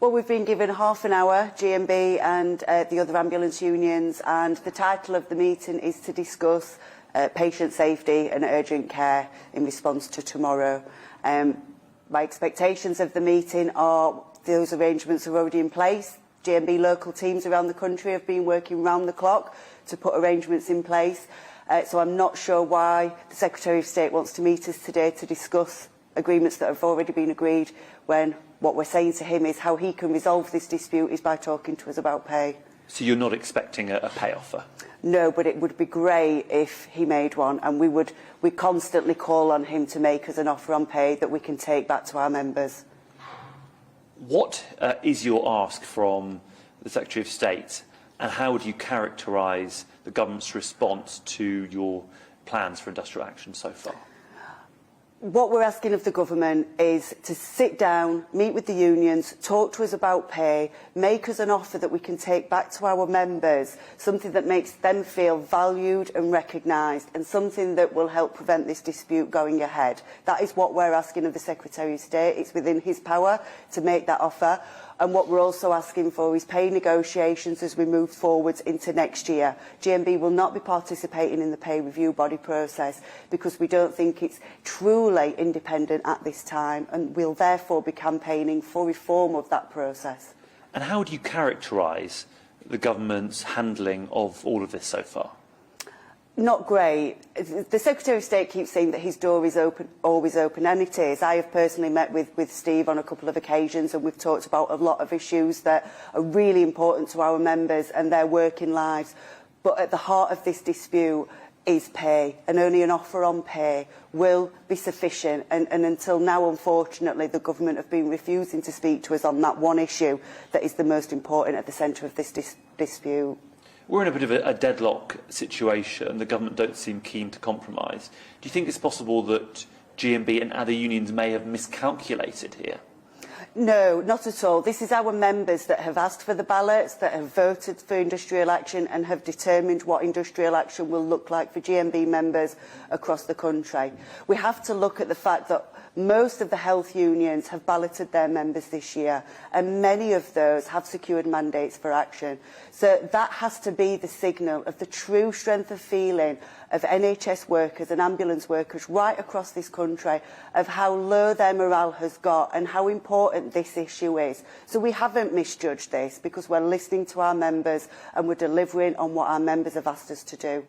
Well, we've been given half an hour, GMB and the other ambulance unions, and the title of the meeting is to discuss patient safety and urgent care in response to tomorrow. My expectations of the meeting are those arrangements are already in place. GMB local teams around the country have been working round the clock to put arrangements in place. So I'm not sure why the Secretary of State wants to meet us today to discuss agreements that have already been agreed, when what we're saying to him is how he can resolve this dispute is by talking to us about pay. So you're not expecting a pay offer? No, but it would be great if he made one, and we constantly call on him to make us an offer on pay that we can take back to our members. What is your ask from the Secretary of State, and how would you characterise the government's response to your plans for industrial action so far? What we're asking of the government is to sit down, meet with the unions, talk to us about pay, make us an offer that we can take back to our members, something that makes them feel valued and recognised, and something that will help prevent this dispute going ahead. That is what we're asking of the Secretary of State. It's within his power to make that offer. And what we're also asking for is pay negotiations as we move forwards into next year. GMB will not be participating in the pay review body process because we don't think it's truly independent at this time, and we'll therefore be campaigning for reform of that process. And how would you characterise the government's handling of all of this so far? Not great. The Secretary of State keeps saying that his door is open, always open, and it is. I have personally met with Steve on a couple of occasions, and we've talked about a lot of issues that are really important to our members and their working lives. But at the heart of this dispute is pay, and only an offer on pay will be sufficient. And until now, unfortunately, the government have been refusing to speak to us on that one issue that is the most important at the centre of this dispute. We're in a bit of a deadlock situation. The government don't seem keen to compromise. Do you think it's possible that GMB and other unions may have miscalculated here? No, not at all. This is our members that have asked for the ballots, that have voted for industrial action and have determined what industrial action will look like for GMB members across the country. We have to look at the fact that most of the health unions have balloted their members this year, and many of those have secured mandates for action. So that has to be the signal of the true strength of feeling of NHS workers and ambulance workers right across this country, of how low their morale has got and how important this issue is. So we haven't misjudged this, because we're listening to our members and we're delivering on what our members have asked us to do.